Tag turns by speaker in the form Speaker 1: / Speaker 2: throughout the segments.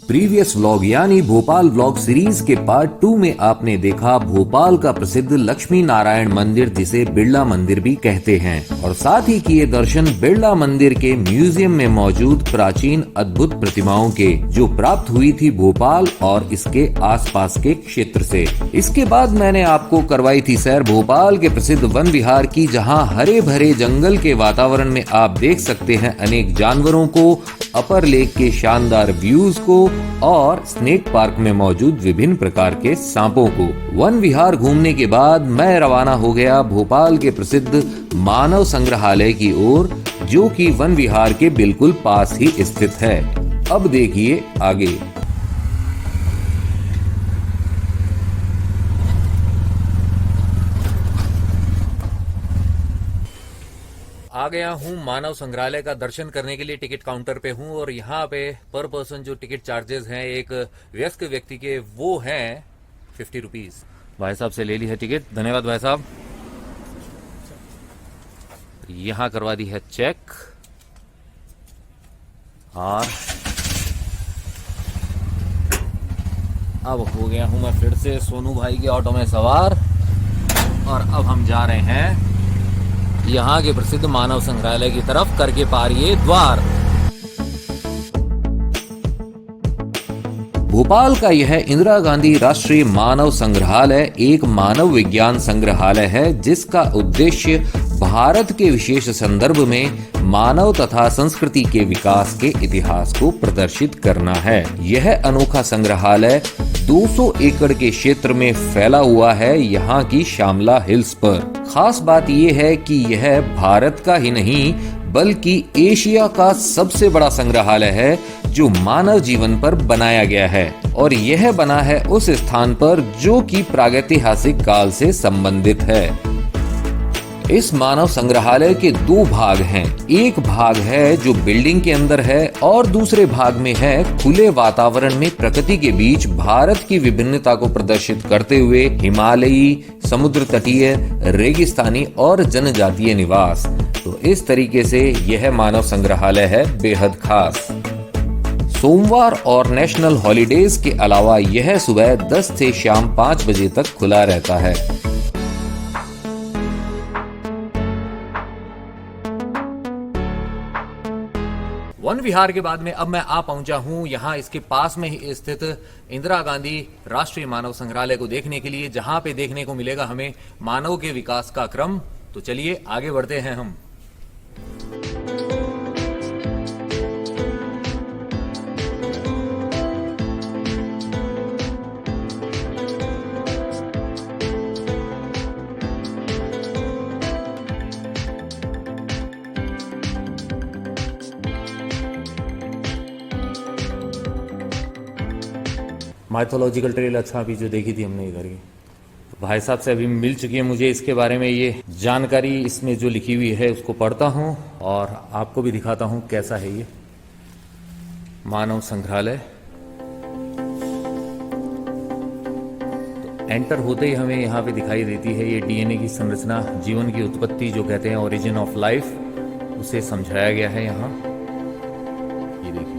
Speaker 1: Previous vlog यानी Bhopal vlog series के part 2 में आपने देखा भोपाल का प्रसिद्ध लक्ष्मी नारायण मंदिर जिसे बिरला मंदिर भी कहते हैं और साथ ही किए दर्शन बिरला मंदिर के म्यूजियम में मौजूद प्राचीन अद्भुत प्रतिमाओं के जो प्राप्त हुई थी भोपाल और इसके आसपास के क्षेत्र से। इसके बाद मैंने आपको करवाई थी सैर भोपाल के प्रसिद्ध वन विहार की, जहाँ हरे भरे जंगल के वातावरण में आप देख सकते हैं अनेक जानवरों को, अपर लेक के शानदार व्यूज को और स्नेक पार्क में मौजूद विभिन्न प्रकार के सांपों को। वन विहार घूमने के बाद मैं रवाना हो गया भोपाल के प्रसिद्ध मानव संग्रहालय की ओर, जो कि वन विहार के बिल्कुल पास ही स्थित है। अब देखिए आगे। आ गया हूँ मानव संग्रहालय का दर्शन करने के लिए। टिकट काउंटर पे हूँ और यहाँ पे पर पर्सन जो टिकट चार्जेस हैं एक वयस्क व्यक्ति के वो हैं 50 रुपीज। भाई साहब से ले ली है टिकट, धन्यवाद भाई साहब। यहाँ करवा दी है चेक और अब हो गया हूँ मैं फिर से सोनू भाई के ऑटो में सवार और अब हम जा रहे हैं यहाँ के प्रसिद्ध मानव संग्रहालय की तरफ, करके पार ये द्वार। भोपाल का यह इंदिरा गांधी राष्ट्रीय मानव संग्रहालय एक मानव विज्ञान संग्रहालय है जिसका उद्देश्य भारत के विशेष संदर्भ में मानव तथा संस्कृति के विकास के इतिहास को प्रदर्शित करना है। यह अनोखा संग्रहालय 200 एकड़ के क्षेत्र में फैला हुआ है यहाँ की श्यामला हिल्स पर। खास बात यह है कि यह भारत का ही नहीं बल्कि एशिया का सबसे बड़ा संग्रहालय है जो मानव जीवन पर बनाया गया है और यह बना है उस स्थान पर जो कि प्रागैतिहासिक काल से संबंधित है। इस मानव संग्रहालय के दो भाग हैं। एक भाग है जो बिल्डिंग के अंदर है और दूसरे भाग में है खुले वातावरण में प्रकृति के बीच भारत की विभिन्नता को प्रदर्शित करते हुए हिमालयी, समुद्र तटीय, रेगिस्तानी और जनजातीय निवास। तो इस तरीके से यह मानव संग्रहालय है बेहद खास। सोमवार और नेशनल हॉलीडेज के अलावा यह सुबह 10 से शाम 5 बजे तक खुला रहता है। वन विहार के बाद में अब मैं आ पहुंचा हूं यहाँ इसके पास में ही स्थित इंदिरा गांधी राष्ट्रीय मानव संग्रहालय को देखने के लिए, जहां पे देखने को मिलेगा हमें मानव के विकास का क्रम। तो चलिए आगे बढ़ते हैं हम। माइथोलॉजिकल ट्रेल अच्छा अभी जो देखी थी हमने इधर की, तो भाई साहब से अभी मिल चुकी है मुझे इसके बारे में ये जानकारी इसमें जो लिखी हुई है उसको पढ़ता हूँ और आपको भी दिखाता हूँ कैसा है ये मानव संग्रहालय। तो एंटर होते ही हमें यहाँ पे दिखाई देती है ये डीएनए की संरचना, जीवन की उत्पत्ति जो कहते हैं ओरिजिन ऑफ लाइफ, उसे समझाया गया है यहाँ। ये देखिए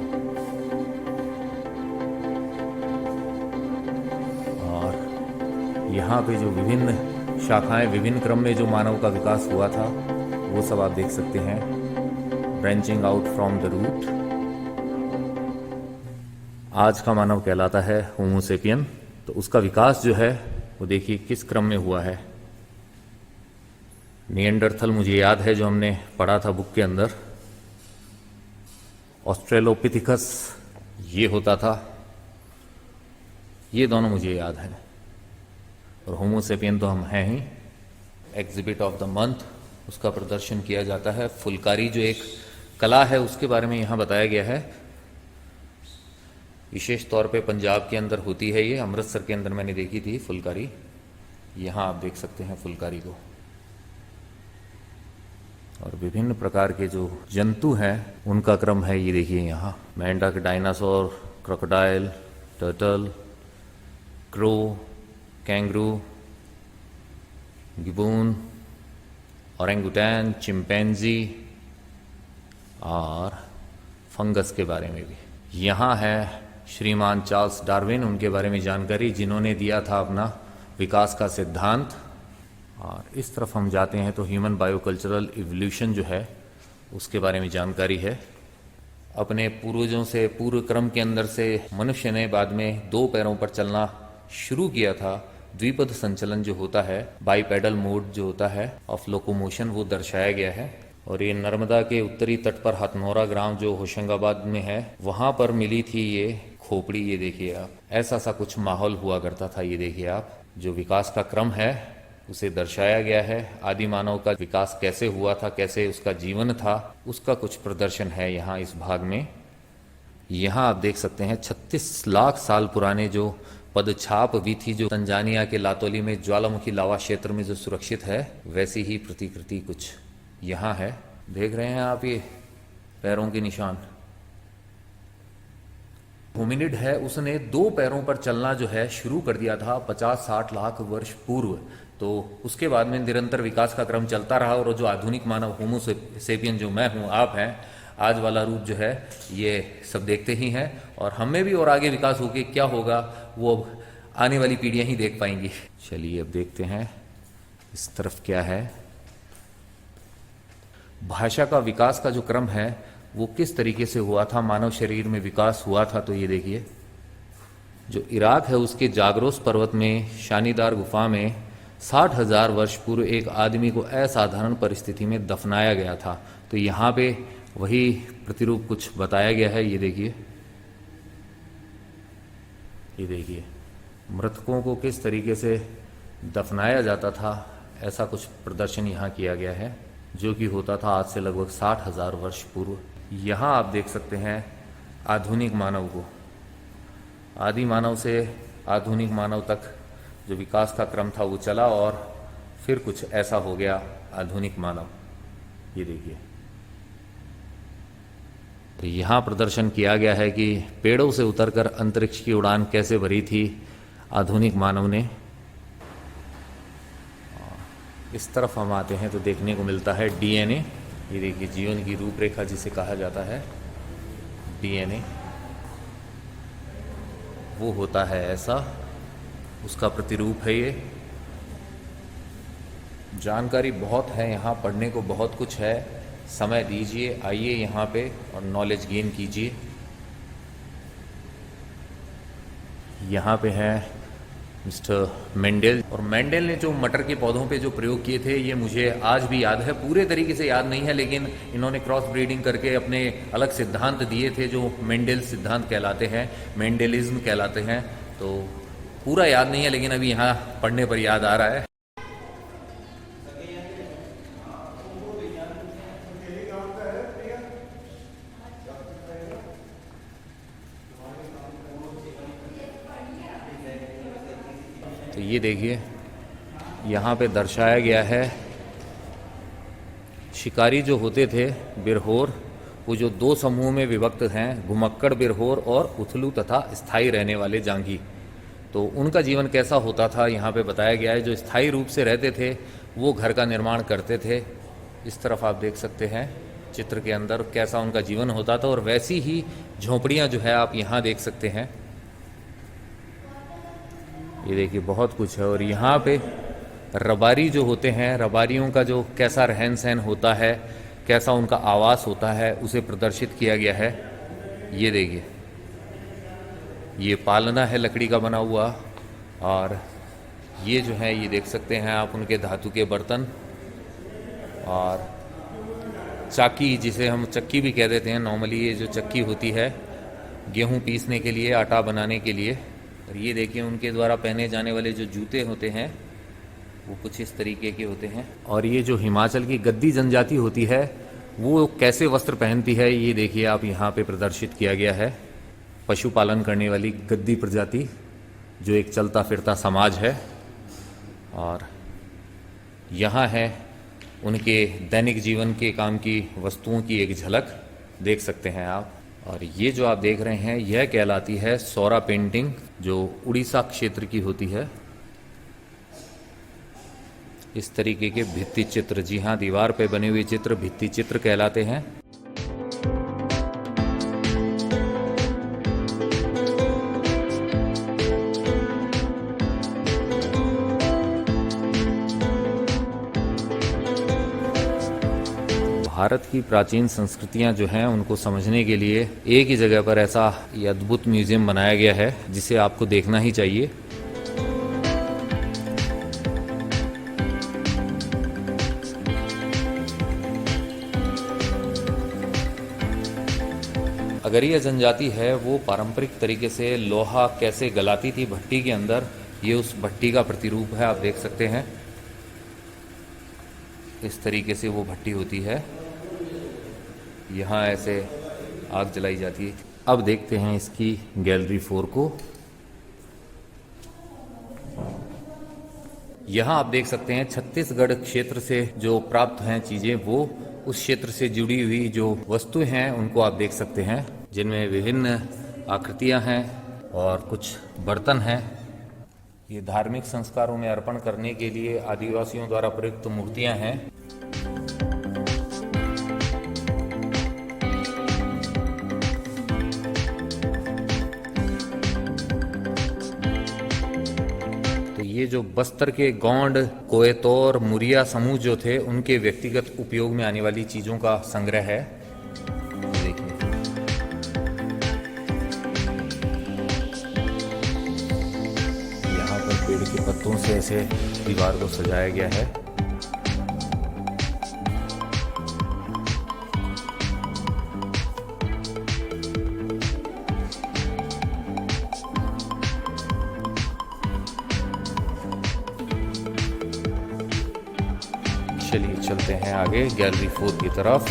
Speaker 1: यहाँ पे जो विभिन्न शाखाएं, विभिन्न क्रम में जो मानव का विकास हुआ था वो सब आप देख सकते हैं। Branching out from the root. आज का मानव कहलाता है होमो सेपियन। तो उसका विकास जो है वो देखिए किस क्रम में हुआ है। निएंडरथल मुझे याद है जो हमने पढ़ा था बुक के अंदर। ऑस्ट्रेलोपिथिकस ये होता था, ये दोनों मुझे याद है। और होमो सेपियन तो हम हैं ही। एग्जिबिट ऑफ द मंथ उसका प्रदर्शन किया जाता है। फुलकारी जो एक कला है उसके बारे में यहाँ बताया गया है। विशेष तौर पे पंजाब के अंदर होती है ये, अमृतसर के अंदर मैंने देखी थी फुलकारी। यहाँ आप देख सकते हैं फुलकारी को। और विभिन्न प्रकार के जो जंतु हैं उनका क्रम है ये देखिए यहाँ। मेंढक, dinosaur, crocodile, turtle, crow, kangaroo, gibbon, orangutan, chimpanzee और फंगस के बारे में भी। यहाँ है श्रीमान चार्ल्स डार्विन, उनके बारे में जानकारी, जिन्होंने दिया था अपना विकास का सिद्धांत। और इस तरफ हम जाते हैं तो ह्यूमन बायोकल्चरल इवोल्यूशन जो है उसके बारे में जानकारी है। अपने पूर्वजों से पूर्व क्रम के अंदर से मनुष्य ने बाद में 2 पैरों पर चलना शुरू किया था। द्विपद संचलन जो होता है, बाईपेडल मोड जो होता है ऑफ लोकोमोशन, वो दर्शाया गया है। और ये नर्मदा के उत्तरी तट पर हथनोरा ग्राम जो होशंगाबाद में है, वहाँ पर मिली थी ये खोपड़ी। ये देखिए आप, ऐसा सा कुछ माहौल हुआ करता था। ये देखिए आप, जो विकास का क्रम है उसे दर्शाया गया है। आदि मानव का विकास कैसे हुआ था, कैसे उसका जीवन था, उसका कुछ प्रदर्शन है यहाँ इस भाग में। यहाँ आप देख सकते हैं 36 लाख साल पुराने जो पदछाप भी थी, जो तंजानिया के लातोली में ज्वालामुखी लावा क्षेत्र में जो सुरक्षित है, वैसी ही प्रतिकृति कुछ यहाँ है। देख रहे हैं आप ये पैरों के निशान। होमिनिड है, उसने 2 पैरों पर चलना जो है शुरू कर दिया था 50-60 लाख वर्ष पूर्व। तो उसके बाद में निरंतर विकास का क्रम चलता रहा और जो आधुनिक मानव होमो सेपियन जो मैं हूँ, आप हैं, आज वाला रूप जो है, ये सब देखते ही हैं। और हमें भी और आगे विकास होके क्या होगा वो अब आने वाली पीढ़ियाँ ही देख पाएंगी। चलिए अब देखते हैं इस तरफ क्या है। भाषा का विकास का जो क्रम है वो किस तरीके से हुआ था, मानव शरीर में विकास हुआ था। तो ये देखिए, जो इराक है उसके जागरोस पर्वत में शानीदार गुफा में 60,000 वर्ष पूर्व एक आदमी को असाधारण परिस्थिति में दफनाया गया था। तो यहाँ पे वही प्रतिरूप कुछ बताया गया है। ये देखिए, ये देखिए मृतकों को किस तरीके से दफनाया जाता था, ऐसा कुछ प्रदर्शन यहाँ किया गया है, जो कि होता था आज से लगभग 60,000 वर्ष पूर्व। यहाँ आप देख सकते हैं आधुनिक मानव को, आदि मानव से आधुनिक मानव तक जो विकास का क्रम था वो चला और फिर कुछ ऐसा हो गया आधुनिक मानव। ये देखिए, तो यहाँ प्रदर्शन किया गया है कि पेड़ों से उतरकर अंतरिक्ष की उड़ान कैसे भरी थी आधुनिक मानव ने। इस तरफ हम आते हैं तो देखने को मिलता है डीएनए। ये देखिए, जीवन की रूपरेखा जिसे कहा जाता है डीएनए, वो होता है ऐसा, उसका प्रतिरूप है ये। जानकारी बहुत है यहाँ, पढ़ने को बहुत कुछ है। समय दीजिए, आइए यहाँ पे और नॉलेज गेन कीजिए। यहाँ पे है मिस्टर मेंडेल, और मेंडेल ने जो मटर के पौधों पे जो प्रयोग किए थे, ये मुझे आज भी याद है। पूरे तरीके से याद नहीं है, लेकिन इन्होंने क्रॉस ब्रीडिंग करके अपने अलग सिद्धांत दिए थे जो मेंडेल सिद्धांत कहलाते हैं, मेंडेलिज्म कहलाते हैं। तो पूरा याद नहीं है, लेकिन अभी यहाँ पढ़ने पर याद आ रहा है। तो ये देखिए, यहाँ पे दर्शाया गया है शिकारी जो होते थे बिरहोर, वो जो 2 समूह में विभक्त हैं, घुमक्कड़ बिरहोर और उथलू तथा स्थायी रहने वाले जांघी। तो उनका जीवन कैसा होता था यहाँ पे बताया गया है। जो स्थायी रूप से रहते थे वो घर का निर्माण करते थे। इस तरफ आप देख सकते हैं चित्र के अंदर कैसा उनका जीवन होता था, और वैसी ही झोंपड़ियाँ जो है आप यहाँ देख सकते हैं। ये देखिए, बहुत कुछ है। और यहाँ पे रबारी जो होते हैं, रबारियों का जो कैसा रहन सहन होता है, कैसा उनका आवास होता है, उसे प्रदर्शित किया गया है। ये देखिए, ये पालना है लकड़ी का बना हुआ, और ये जो है ये देख सकते हैं आप उनके धातु के बर्तन, और चाकी जिसे हम चक्की भी कह देते हैं नॉर्मली, ये जो चक्की होती है गेहूं पीसने के लिए, आटा बनाने के लिए। और ये देखिए, उनके द्वारा पहने जाने वाले जो जूते होते हैं वो कुछ इस तरीके के होते हैं। और ये जो हिमाचल की गद्दी जनजाति होती है वो कैसे वस्त्र पहनती है, ये देखिए आप यहाँ पे प्रदर्शित किया गया है। पशुपालन करने वाली गद्दी प्रजाति जो एक चलता फिरता समाज है। और यहाँ है उनके दैनिक जीवन के काम की वस्तुओं की एक झलक देख सकते हैं आप। और ये जो आप देख रहे हैं यह कहलाती है सौरा पेंटिंग, जो उड़ीसा क्षेत्र की होती है। इस तरीके के भित्ति चित्र, जी हाँ, दीवार पे बने हुए चित्र भित्ति चित्र कहलाते हैं। भारत की प्राचीन संस्कृतियां जो हैं उनको समझने के लिए एक ही जगह पर ऐसा ये अद्भुत म्यूजियम बनाया गया है जिसे आपको देखना ही चाहिए। अगरिया जनजाति है वो पारंपरिक तरीके से लोहा कैसे गलाती थी भट्टी के अंदर, ये उस भट्टी का प्रतिरूप है। आप देख सकते हैं इस तरीके से वो भट्टी होती है, यहाँ ऐसे आग जलाई जाती है। अब देखते हैं इसकी गैलरी 4 को। यहाँ आप देख सकते हैं छत्तीसगढ़ क्षेत्र से जो प्राप्त हैं चीज़ें, वो उस क्षेत्र से जुड़ी हुई जो वस्तुएं हैं उनको आप देख सकते हैं, जिनमें विभिन्न आकृतियां हैं और कुछ बर्तन हैं। ये धार्मिक संस्कारों में अर्पण करने के लिए आदिवासियों द्वारा प्रयुक्त मूर्तियां हैं। तो ये जो बस्तर के गोंड, कोयतोर, मुरिया समूह जो थे उनके व्यक्तिगत उपयोग में आने वाली चीजों का संग्रह है। पेड़ के पत्तों से ऐसे दीवार को सजाया गया है। चलिए चलते हैं आगे गैलरी 4 की तरफ।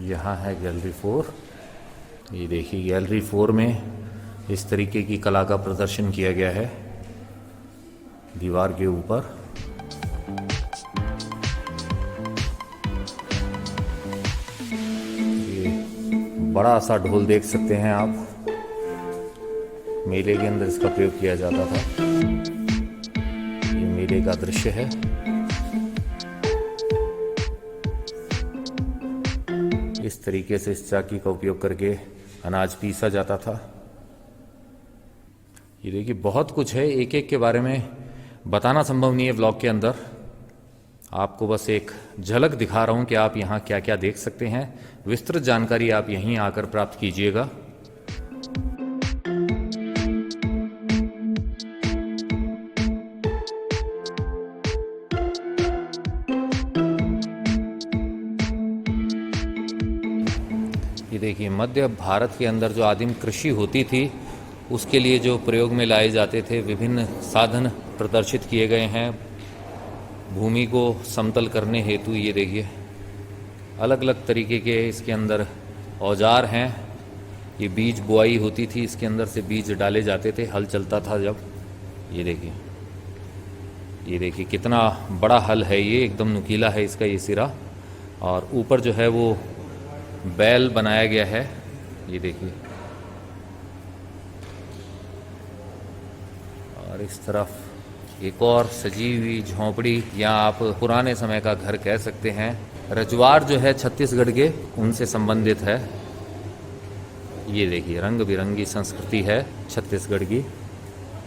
Speaker 1: यहाँ है गैलरी 4। ये देखिए गैलरी 4 में इस तरीके की कला का प्रदर्शन किया गया है दीवार के ऊपर। ये बड़ा सा ढोल देख सकते हैं आप, मेले के अंदर इसका प्रयोग किया जाता था। ये मेले का दृश्य है। इस तरीके से इस चाकी का उपयोग करके अनाज पीसा जाता था। ये देखिए बहुत कुछ है, एक एक के बारे में बताना संभव नहीं है व्लॉग के अंदर। आपको बस एक झलक दिखा रहा हूं कि आप यहाँ क्या क्या देख सकते हैं। विस्तृत जानकारी आप यहीं आकर प्राप्त कीजिएगा। ये देखिए मध्य भारत के अंदर जो आदिम कृषि होती थी उसके लिए जो प्रयोग में लाए जाते थे विभिन्न साधन प्रदर्शित किए गए हैं भूमि को समतल करने हेतु। ये देखिए अलग अलग तरीके के इसके अंदर औजार हैं। ये बीज बुआई होती थी, इसके अंदर से बीज डाले जाते थे, हल चलता था जब। ये देखिए कितना बड़ा हल है, ये एकदम नुकीला है इसका ये सिरा, और ऊपर जो है वो बैल बनाया गया है। ये देखिए और इस तरफ एक और सजी हुई झोंपड़ी या आप पुराने समय का घर कह सकते हैं। रजवाड़ जो है छत्तीसगढ़ के उनसे संबंधित है। ये देखिए रंग बिरंगी संस्कृति है छत्तीसगढ़ की।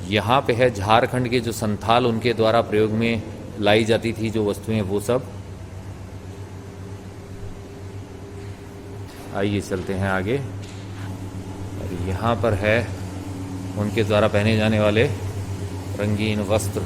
Speaker 1: यहाँ पे है झारखंड के जो संथाल उनके द्वारा प्रयोग में लाई जाती थी जो वस्तुएं, वो सब। आइए चलते हैं आगे। और यहाँ पर है उनके द्वारा पहने जाने वाले रंगीन वस्त्र।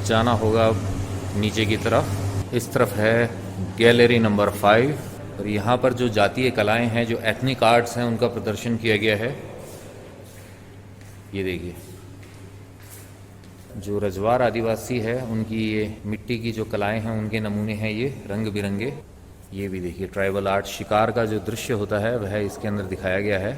Speaker 1: जाना होगा नीचे की तरफ। इस तरफ है गैलरी नंबर 5 और यहाँ पर जो जातीय कलाएं हैं, जो एथनिक आर्ट्स हैं, उनका प्रदर्शन किया गया है। ये देखिए जो रजवाड़ आदिवासी है उनकी ये मिट्टी की जो कलाएं हैं उनके नमूने हैं ये रंग बिरंगे। ये भी देखिए ट्राइबल आर्ट, शिकार का जो दृश्य होता है वह इसके अंदर दिखाया गया है।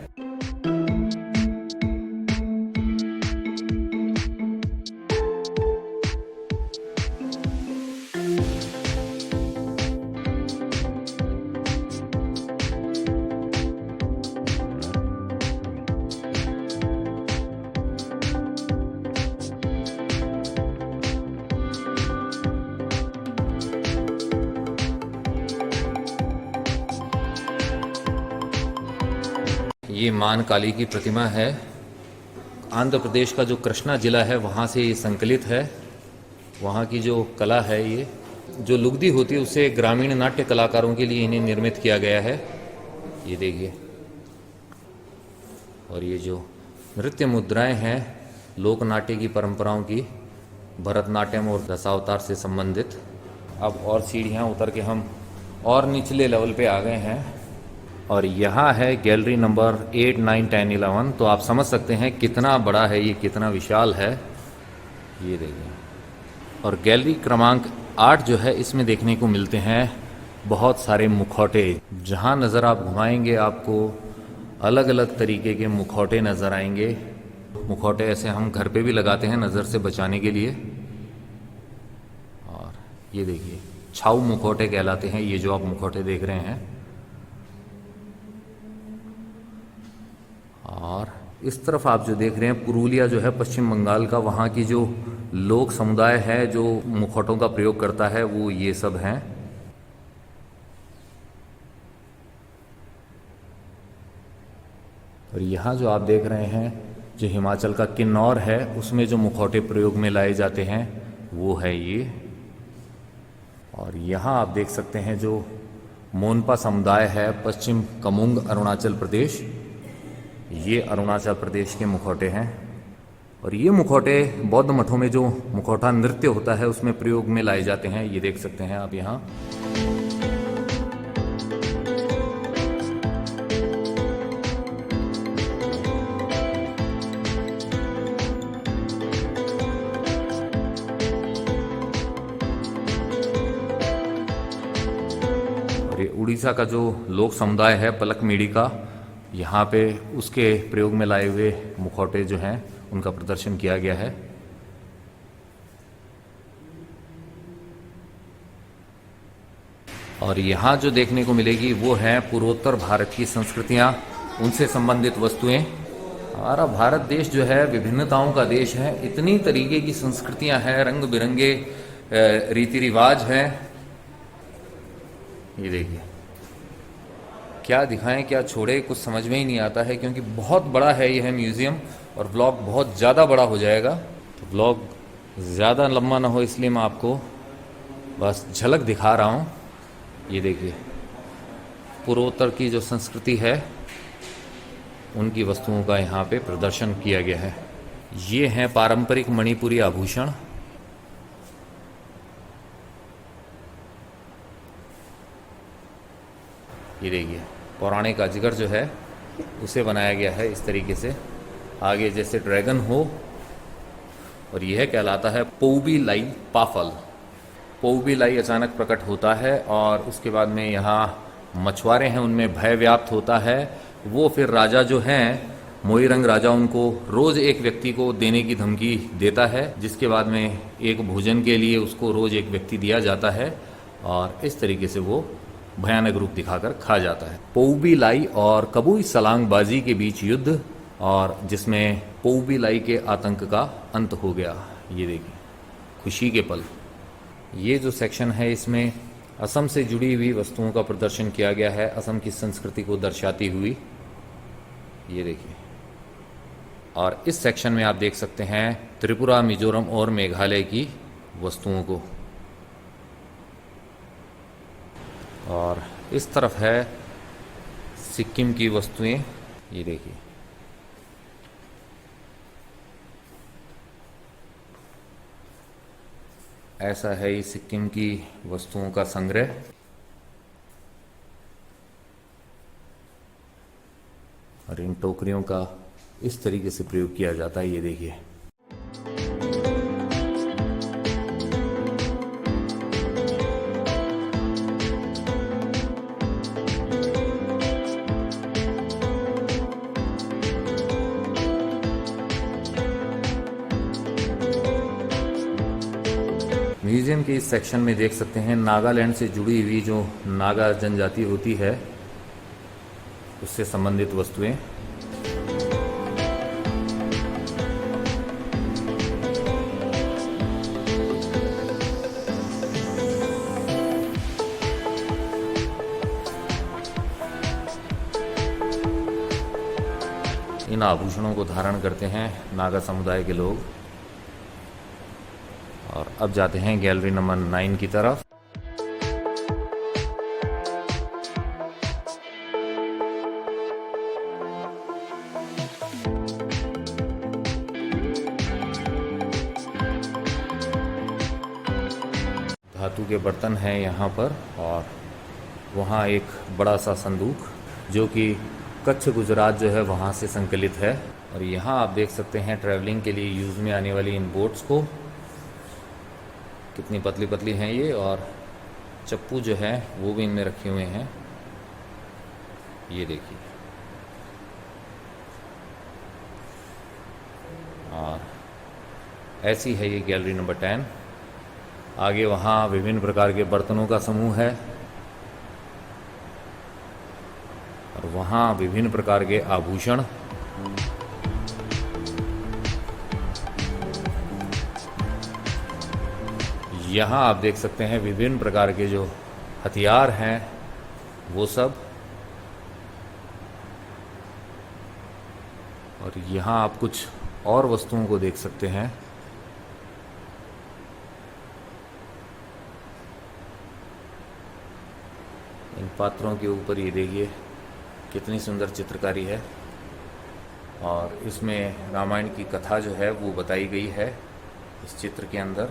Speaker 1: ये मान काली की प्रतिमा है। आंध्र प्रदेश का जो कृष्णा जिला है वहाँ से ये संकलित है। वहाँ की जो कला है, ये जो लुगदी होती है उससे ग्रामीण नाट्य कलाकारों के लिए इन्हें निर्मित किया गया है। ये देखिए, और ये जो नृत्य मुद्राएं हैं लोक नाट्य की परंपराओं की, भरतनाट्यम और दशावतार से संबंधित। अब और सीढ़ियाँ उतर के हम और निचले लेवल पे आ गए हैं और यहाँ है गैलरी नंबर 8, 9, 10, 11। तो आप समझ सकते हैं कितना बड़ा है ये, कितना विशाल है। ये देखिए, और गैलरी क्रमांक 8 जो है इसमें देखने को मिलते हैं बहुत सारे मुखौटे। जहाँ नज़र आप घुमाएंगे आपको अलग अलग तरीके के मुखौटे नज़र आएंगे। मुखौटे ऐसे हम घर पे भी लगाते हैं नज़र से बचाने के लिए। और ये देखिए, छाऊ मुखौटे कहलाते हैं ये जो आप मुखौटे देख रहे हैं। और इस तरफ आप जो देख रहे हैं पुरुलिया जो है पश्चिम बंगाल का, वहाँ की जो लोक समुदाय है जो मुखौटों का प्रयोग करता है वो ये सब हैं। और यहाँ जो आप देख रहे हैं जो हिमाचल का किन्नौर है उसमें जो मुखौटे प्रयोग में लाए जाते हैं वो है ये। और यहाँ आप देख सकते हैं जो मोनपा समुदाय है पश्चिम कमुंग अरुणाचल प्रदेश, ये अरुणाचल प्रदेश के मुखौटे हैं। और ये मुखौटे बौद्ध मठों में जो मुखौटा नृत्य होता है उसमें प्रयोग में लाए जाते हैं। ये देख सकते हैं आप यहाँ। और ये उड़ीसा का जो लोक समुदाय है पलक मेड़ी का, यहाँ पे उसके प्रयोग में लाए हुए मुखौटे जो हैं उनका प्रदर्शन किया गया है। और यहाँ जो देखने को मिलेगी वो है पूर्वोत्तर भारत की संस्कृतियाँ, उनसे संबंधित वस्तुएं। हमारा भारत देश जो है विभिन्नताओं का देश है। इतनी तरीके की संस्कृतियाँ हैं, रंग बिरंगे रीति रिवाज हैं। ये देखिए, क्या दिखाएं क्या छोड़े कुछ समझ में ही नहीं आता है, क्योंकि बहुत बड़ा है यह म्यूज़ियम और व्लॉग बहुत ज़्यादा बड़ा हो जाएगा। तो व्लॉग ज़्यादा लंबा ना हो इसलिए मैं आपको बस झलक दिखा रहा हूँ। ये देखिए, पूर्वोत्तर की जो संस्कृति है उनकी वस्तुओं का यहाँ पे प्रदर्शन किया गया है। ये हैं पारंपरिक मणिपुरी आभूषण। ये देखिए, पौराणिक अजगर जो है उसे बनाया गया है इस तरीके से, आगे जैसे ड्रैगन हो। और यह कहलाता है पौबी लाई पाफल। पौबी लाई अचानक प्रकट होता है और उसके बाद में यहाँ मछुआरे हैं उनमें भय व्याप्त होता है। वो फिर राजा जो हैं मोईरंग राजा उनको रोज़ एक व्यक्ति को देने की धमकी देता है, जिसके बाद में एक भोजन के लिए उसको रोज़ एक व्यक्ति दिया जाता है और इस तरीके से वो भयानक रूप दिखाकर खा जाता है। पौबी लाई और कबूई सलांग बाजी के बीच युद्ध, और जिसमें पौबी लाई के आतंक का अंत हो गया। ये देखिए, खुशी के पल। ये जो सेक्शन है इसमें असम से जुड़ी हुई वस्तुओं का प्रदर्शन किया गया है, असम की संस्कृति को दर्शाती हुई। ये देखिए, और इस सेक्शन में आप देख सकते हैं त्रिपुरा, मिजोरम और मेघालय की वस्तुओं को। और इस तरफ है सिक्किम की वस्तुएं। ये देखिए, ऐसा है ये सिक्किम की वस्तुओं का संग्रह। और इन टोकरियों का इस तरीके से प्रयोग किया जाता है। ये देखिए, म्यूजियम के इस सेक्शन में देख सकते हैं नागालैंड से जुड़ी हुई जो नागा जनजाति होती है उससे संबंधित वस्तुएं। इन आभूषणों को धारण करते हैं नागा समुदाय के लोग। और अब जाते हैं गैलरी नंबर 9 की तरफ। धातु के बर्तन हैं यहाँ पर, और वहाँ एक बड़ा सा संदूक जो कि कच्छ गुजरात जो है वहाँ से संकलित है। और यहाँ आप देख सकते हैं ट्रैवलिंग के लिए यूज़ में आने वाली इन बोट्स को, कितनी पतली पतली हैं ये। और चप्पू जो है वो भी इनमें रखे हुए हैं, ये देखिए। और ऐसी है ये गैलरी नंबर 10। आगे वहाँ विभिन्न प्रकार के बर्तनों का समूह है, और वहाँ विभिन्न प्रकार के आभूषण। यहाँ आप देख सकते हैं विभिन्न प्रकार के जो हथियार हैं वो सब। और यहाँ आप कुछ और वस्तुओं को देख सकते हैं। इन पात्रों के ऊपर ये देखिए कितनी सुंदर चित्रकारी है, और इसमें रामायण की कथा जो है वो बताई गई है इस चित्र के अंदर।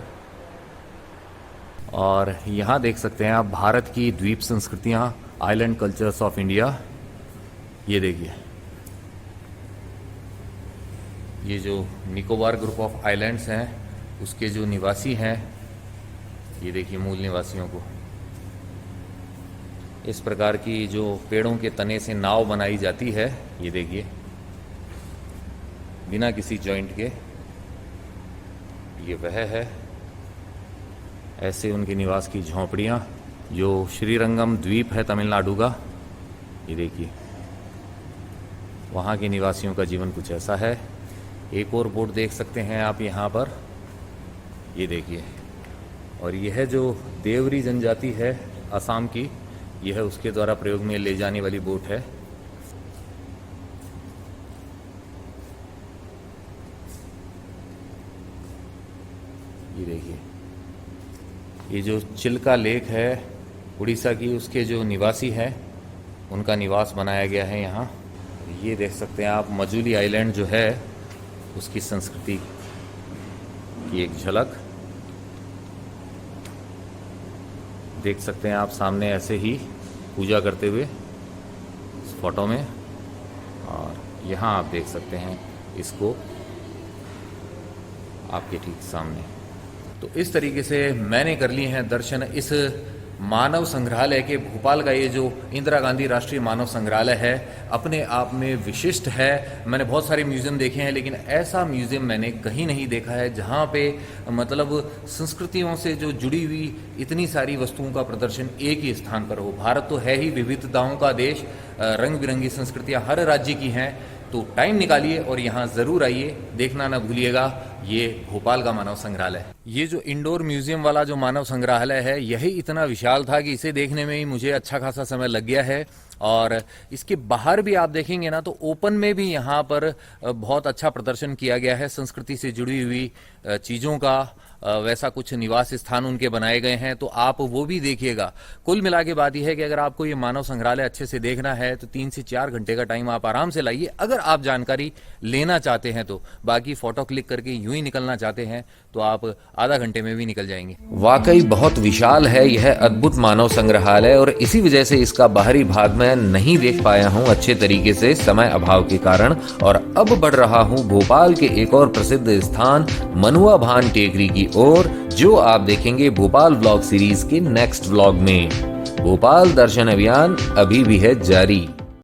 Speaker 1: और यहाँ देख सकते हैं आप भारत की द्वीप संस्कृतियाँ, आइलैंड कल्चर्स ऑफ इंडिया। ये देखिए, ये जो निकोबार ग्रुप ऑफ आइलैंड्स हैं उसके जो निवासी हैं, ये देखिए मूल निवासियों को। इस प्रकार की जो पेड़ों के तने से नाव बनाई जाती है, ये देखिए, बिना किसी जॉइंट के, ये वह है। ऐसे उनके निवास की झोंपड़ियाँ, जो श्रीरंगम द्वीप है तमिलनाडु का, ये देखिए, वहाँ के निवासियों का जीवन कुछ ऐसा है। एक और बोट देख सकते हैं आप यहाँ पर, ये देखिए। और यह जो देवरी जनजाति है असम की, यह उसके द्वारा प्रयोग में ले जाने वाली बोट है। ये देखिए, ये जो चिल्का लेक है उड़ीसा की, उसके जो निवासी हैं उनका निवास बनाया गया है यहाँ। ये देख सकते हैं आप मजूली आइलैंड जो है उसकी संस्कृति की एक झलक देख सकते हैं आप सामने, ऐसे ही पूजा करते हुए इस फोटो में। और यहाँ आप देख सकते हैं इसको आपके ठीक सामने। तो इस तरीके से मैंने कर लिए हैं दर्शन इस मानव संग्रहालय के। भोपाल का ये जो इंदिरा गांधी राष्ट्रीय मानव संग्रहालय है अपने आप में विशिष्ट है। मैंने बहुत सारे म्यूज़ियम देखे हैं, लेकिन ऐसा म्यूज़ियम मैंने कहीं नहीं देखा है जहाँ पे मतलब संस्कृतियों से जो जुड़ी हुई इतनी सारी वस्तुओं का प्रदर्शन एक ही स्थान पर हो। भारत तो है ही विविधताओं का देश, रंग बिरंगी संस्कृतियाँ हर राज्य की हैं। तो टाइम निकालिए और यहाँ ज़रूर आइए, देखना ना भूलिएगा ये भोपाल का मानव संग्रहालय। ये जो इंडोर म्यूजियम वाला जो मानव संग्रहालय है, यही इतना विशाल था कि इसे देखने में ही मुझे अच्छा खासा समय लग गया है। और इसके बाहर भी आप देखेंगे ना तो ओपन में भी यहाँ पर बहुत अच्छा प्रदर्शन किया गया है। संस्कृति से जुड़ी हुई चीज़ों का वैसा कुछ निवास स्थान उनके बनाए गए हैं, तो आप वो भी देखिएगा। कुल मिला के बात यह है कि अगर आपको ये मानव संग्रहालय अच्छे से देखना है तो 3 से 4 घंटे का टाइम आप आराम से लाइए, अगर आप जानकारी लेना चाहते हैं तो। बाकी फोटो क्लिक करके यूं ही निकलना चाहते हैं तो आप आधा घंटे में भी निकल जाएंगे।
Speaker 2: वाकई बहुत विशाल है यह अद्भुत मानव संग्रहालय, और इसी वजह से इसका बाहरी भाग मैं नहीं देख पाया हूँ अच्छे तरीके से समय अभाव के कारण। और अब बढ़ रहा हूँ भोपाल के एक और प्रसिद्ध स्थान मनुआ भान टेकरी की ओर, जो आप देखेंगे भोपाल व्लॉग सीरीज के नेक्स्ट व्लॉग में। भोपाल दर्शन अभियान अभी भी है जारी।